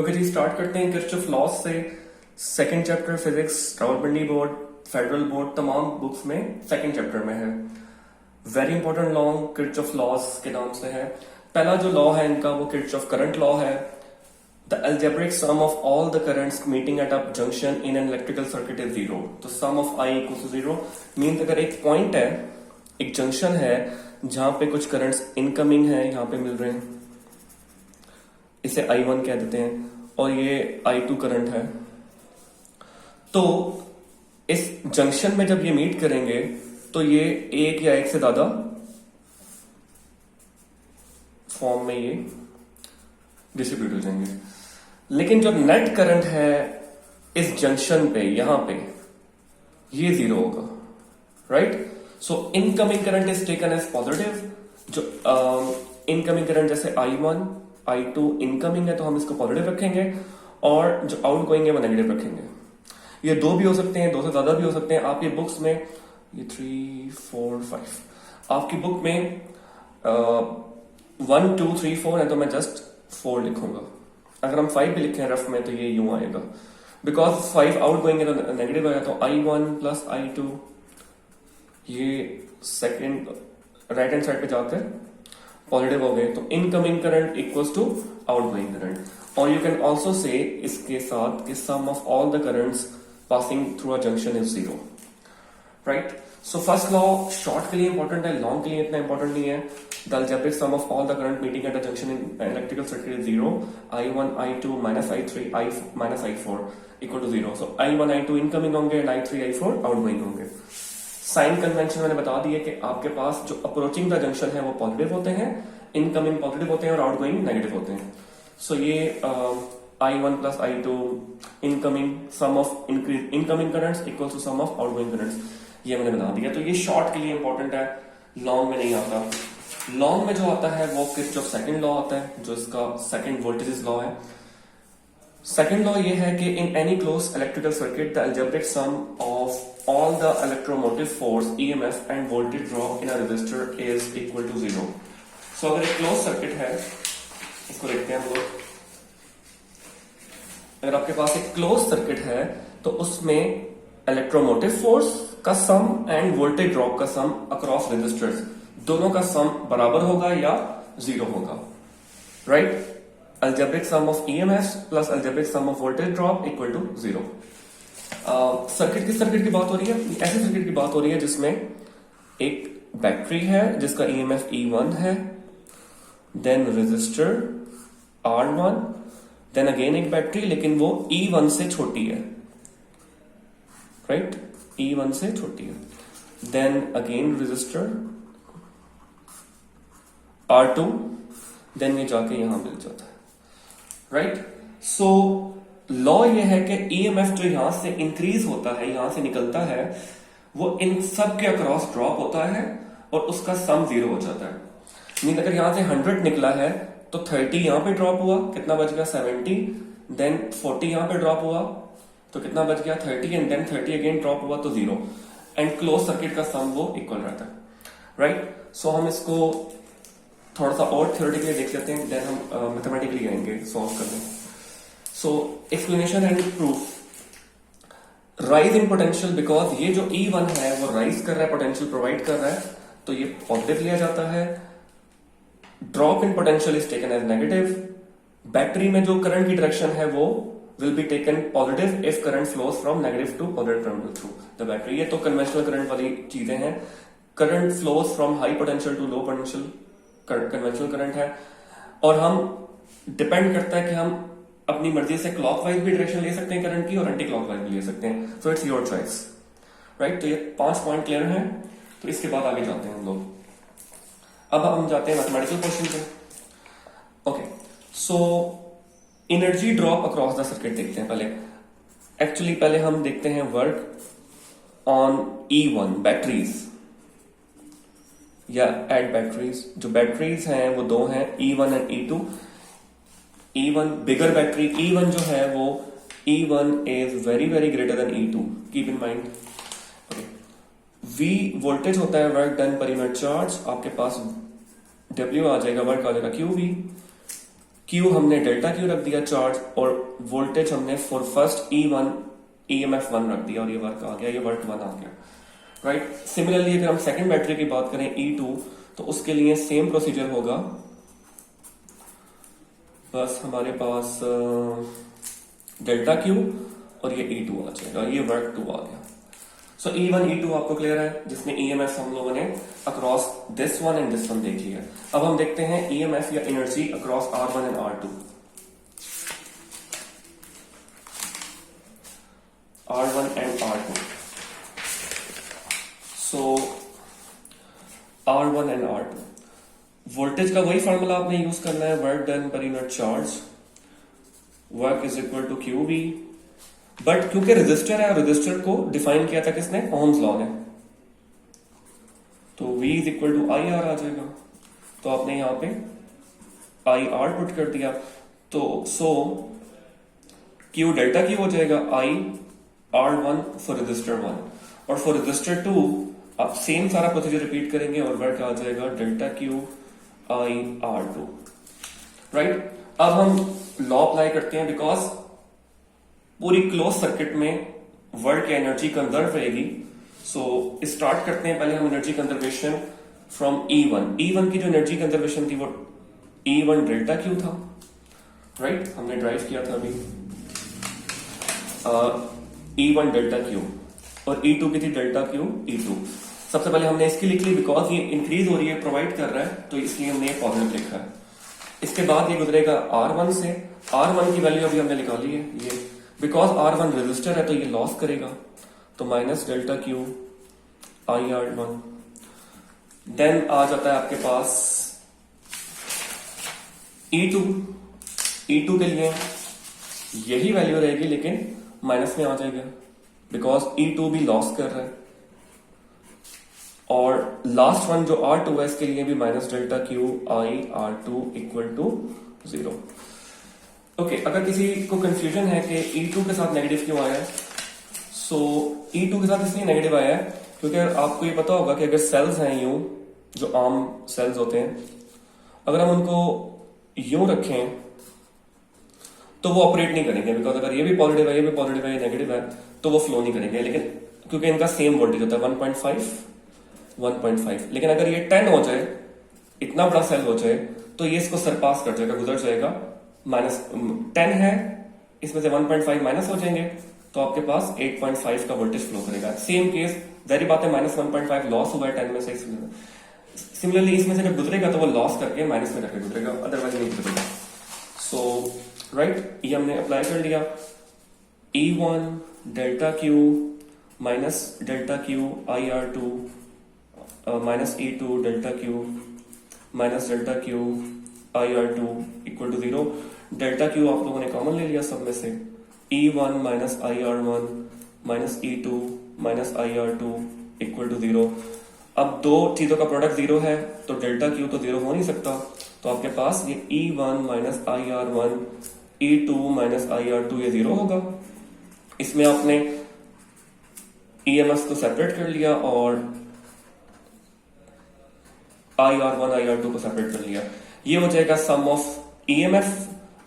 Okay जी, start करते हैं Kirchhoff laws से। Second chapter physics, Rawalpindi board, federal board, तमाम बुक्स में सेकंड चैप्टर में है। Very important law Kirchhoff laws के नाम से है। पहला जो लॉ है इनका वो किरचॉफ करंट लॉ है। The algebraic sum of all the currents meeting at a junction in an electrical circuit is zero. तो sum of I equals to zero means अगर एक पॉइंट है, एक जंक्शन है जहां पे कुछ करंट्स इनकमिंग है, यहां पे मिल रहे हैं, इसे I1 कह देते हैं, और ये I2 करंट है। तो इस जंक्शन में जब ये मीट करेंगे तो ये एक या एक से ज्यादा फॉर्म में ये डिस्ट्रीब्यूट हो जाएंगे। लेकिन जो नेट करंट है इस जंक्शन पे, यहां पे, ये जीरो होगा, right. So incoming current is taken as positive. जो इनकमिंग करंट जैसे I1 I2 इनकमिंग है तो हम इसको पॉजिटिव रखेंगे, और जो आउट गोइंग है वो नेगेटिव रखेंगे। ये दो भी हो सकते हैं, दो से ज्यादा भी हो सकते हैं। आपकी बुक्स में ये 3 4 5 आपकी बुक में 1 2 3 4 है तो मैं जस्ट 4 लिखूंगा। अगर हम 5 भी लिखे हैं रफ में तो ये यूं आएगा, बिकॉज 5 आउट गोइंग है तो नेगेटिव आएगा। तो I1 प्लस I2 ये सेकेंड राइट हैंड साइड पे जाकर पॉजिटिव हो गए, तो incoming current equals to outgoing current. और यू कैन ऑल्सो से इसके साथ कि sum of all the currents passing through a junction is zero, right. So first law short के लिए इंपॉर्टेंट है, लॉन्ग के लिए इतना इंपॉर्टेंट नहीं है। The algebraic sum of all the current meeting at a junction in electrical circuit is zero. I1 I2 minus I3 I minus I4 equal to zero. So I1 I2 incoming होंगे and I3 I4 outgoing होंगे। Sign convention मैंने बता दिया कि आपके पास जो approaching the junction है वो पॉजिटिव होते हैं, इनकमिंग पॉजिटिव होते हैं और आउटगोइंग नेगेटिव होते हैं। सो ये I1 plus I2 incoming sum of increase incoming currents equal to sum of outgoing currents, ये मैंने बता दिया। तो ये शॉर्ट के लिए इंपॉर्टेंट है, लॉन्ग में नहीं आता। लॉन्ग में जो आता है वो किरचॉफ सेकंड लॉ आता है, जो इसका सेकंड वोल्टेजेस लॉ है। सेकंड लॉ ये है कि in any close electrical circuit the algebraic sum of all the electromotive force EMF and voltage drop in a resistor is equal to zero. So अगर एक क्लोज सर्किट है, इसको देखते हैं हम लोग। अगर आपके पास एक क्लोज सर्किट है तो उसमें इलेक्ट्रोमोटिव फोर्स का सम एंड वोल्टेज ड्रॉप का सम अक्रॉस रेजिस्टर्स, दोनों का सम बराबर होगा या जीरो होगा, right. algebraic sum of EMF plus algebraic sum of voltage drop equal to zero. Circuit किस सर्किट की बात हो रही है? ऐसे सर्किट की बात हो रही है जिसमें एक बैटरी है जिसका EMF E1 है, then resistor R1, then again एक बैटरी लेकिन वो E1 से छोटी है, राइट, E1 से छोटी है, then again resistor R2, then ये जाके यहां मिल जाता है, राइट। सो लॉ ये है कि EMF जो यहां से इंक्रीज होता है, यहां से निकलता है, वो इन सब के अक्रॉस ड्रॉप होता है और उसका सम जीरो हो जाता है। मीन अगर यहां से 100 निकला है तो 30 यहां पे ड्रॉप हुआ, कितना बच गया 70, देन 40 यहां पे ड्रॉप हुआ तो कितना बच गया 30, एंड देन 30 अगेन ड्रॉप हुआ तो जीरो, एंड क्लोज सर्किट का सम वो इक्वल रहता है, राइट। सो हम इसको थोड़ा सा और थ्योरेटिकली देख लेते हैं, देन हम मैथमेटिकली आएंगे सॉल्व करने। So explanation and proof. Rise in potential, because ये जो E1 है वो राइज कर रहा है, पोटेंशियल प्रोवाइड कर रहा है, तो ये पॉजिटिव लिया जाता है। Drop in potential is taken as negative. Battery में जो करंट की डायरेक्शन है वो will be taken positive if current flows from negative to positive terminal through the battery. ये तो कन्वेंशनल करंट वाली चीजें हैं। Current flows from high potential to low potential, conventional current है। और हम डिपेंड करता है कि हम अपनी मर्जी से क्लॉकवाइज भी डायरेक्शन ले सकते हैं करंट की और एंटी क्लॉकवाइज भी ले सकते हैं। So it's your choice, right. तो ये 5 पॉइंट क्लियर हैं। तो इसके बाद आगे जाते हैं हम लोग। अब हम जाते हैं मैथमेटिकल क्वेश्चन पे। Okay, so energy drop across the circuit देखते हैं पहले हम देखते हैं वर्क ऑन E1 बैटरीज या एट बैटरीज। जो बैटरीज हैं वो दो हैं, E1 and E2। E1 bigger battery, E1 जो है वो E1 is very very greater than E2, keep in mind. V voltage होता है work done per unit charge. आपके पास W आ जाएगा, वर्क आ जाएगा QV। क्यू हमने डेल्टा क्यू रख दिया चार्ज, और वोल्टेज हमने फॉर फर्स्ट E1 EMF 1 रख दिया, और ये वर्क आ गया, ये वर्क 1 आ गया, राइट। सिमिलरली अगर हम सेकंड बैटरी की बात करें E2, तो उसके लिए सेम प्रोसीजर होगा, बस हमारे पास डेल्टा क्यू और ये E2 आ जाएगा, ये वर्क 2 आ गया। सो E1 E2 आपको क्लियर है, जिसमें EMF हम लोगों ने across this one and this one देख लिया। अब हम देखते हैं EMF या एनर्जी अक्रॉस R1 एंड R2। R1 and R2। So R1 and R2, voltage का वही फॉर्मूला आपने यूज करना है, work done per unit charge, work is equal to QV। But क्योंकि रेजिस्टर है, रेजिस्टर को डिफाइन किया था किसने, ओम्स लॉ ने, तो V is equal to IR आ जाएगा। तो आपने यहां पे IR पुट कर दिया, तो सो Q डेल्टा Q हो जाएगा IR1 फॉर रेजिस्टर 1, और फॉर रेजिस्टर 2 आप सेम सारा प्रोसीजर रिपीट करेंगे और वर्क आ जाएगा डेल्टा Q IR2, राइट। अब हम लॉ अप्लाई करते हैं, बिकॉज पूरी क्लोज सर्किट में वर्क या एनर्जी कंजर्व रहेगी। सो स्टार्ट करते हैं, पहले हम एनर्जी कंजर्वेशन फ्रॉम E1 की जो एनर्जी कंजर्वेशन थी वो E1 डेल्टा Q था, राइट, हमने ड्राइव किया था अभी। E1 डेल्टा Q, और E2 की थी डेल्टा Q E2। सबसे पहले हमने इसकी लिख ली, बिकॉज ये इंक्रीज हो रही है, प्रोवाइड कर रहा है, तो इसलिए हमने ये पॉजिटिव लिखा है। इसके बाद ये गुजरेगा R1 से, R1 की वैल्यू अभी हमने निकाली है, ये बिकॉज R1 रेजिस्टर है तो ये लॉस करेगा, तो minus delta Q IR1। Then आ जाता है आपके पास E2 के लिए यही वैल्यू रहेगी, लेकिन माइनस में आ जाएगा, बिकॉज E2 भी लॉस कर रहा है। और लास्ट वन जो R2 है, इसके लिए भी minus delta Q IR2 equal to 0। Okay, अगर किसी को कंफ्यूजन है कि E2 के साथ नेगेटिव क्यों आया है, सो E2 के साथ इसलिए नेगेटिव आया है क्योंकि आपको ये पता होगा कि अगर सेल्स हैं यूं, जो आम सेल्स होते हैं, अगर हम उनको यूं रखें तो वो ऑपरेट नहीं करेंगे, बिकॉज अगर ये भी पॉजिटिव है, ये भी पॉजिटिव है, ये नेगेटिव है, तो वो फ्लो नहीं करेंगे। लेकिन क्योंकि इनका सेम वोल्टेज होता है 1.5, लेकिन अगर ये 10 हो जाए, इतना बड़ा सेल हो जाए, तो ये इसको सरपास कर जाएगा, गुजर जाएगा। -10 है, इसमें से 1.5 माइनस हो जाएंगे, तो आपके पास 8.5 का वोल्टेज फ्लो करेगा। सेम केस, जारी बात है, -1.5 लॉस हुआ है 10 में से, सिमिलरली इसमें से जब गुजरेगा तो वो लॉस करके माइनस में रखे गुजरेगा, अदरवाइज नहीं गुजरेगा। सो राइट, ये हमने अप्लाई कर लिया। E1 delta Q minus delta Q IR2 minus E2 delta Q minus delta Q IR2 equal to 0। Delta Q आप लोगों ने कॉमन ले लिया सब में से, E1 minus IR1 minus E2 minus IR2 equal to 0। अब दो चीजों का प्रोडक्ट 0 है, तो डेल्टा Q तो 0 हो नहीं सकता, तो आपके पास ये E1 minus IR1 E2 minus IR2 ये 0 होगा। इसमें आपने EMF को सेपरेट कर लिया और IR1 IR2 को सेपरेट कर लिया। ये हो जाएगा सम ऑफ EMF,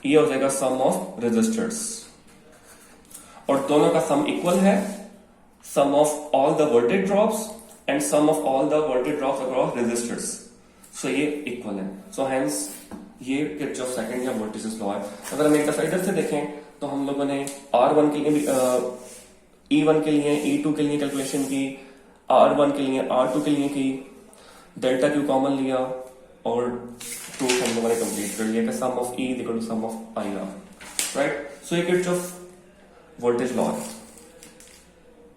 ये हो जाएगा सम ऑफ रेजिस्टर्स, और दोनों का सम इक्वल है, sum of all the voltage drops and sum of all the voltage drops across resistors. So ये इक्वल है, सो हेंस ये किरचॉफ सेकंड या वोल्टेज लॉ है। अगर हम एक दफा इधर से देखें तो हम लोगों ने R1 के लिए भी E1 के लिए, E2 के लिए कैलकुलेशन की, R1 के लिए, R2 के लिए की, डेल्टा Q कॉमन लिया और प्रूफ हम लोगों ने कंप्लीट कर लिया कि sum of E equal to sum of IR, right. So ये किरचॉफ वोल्टेज लॉ है।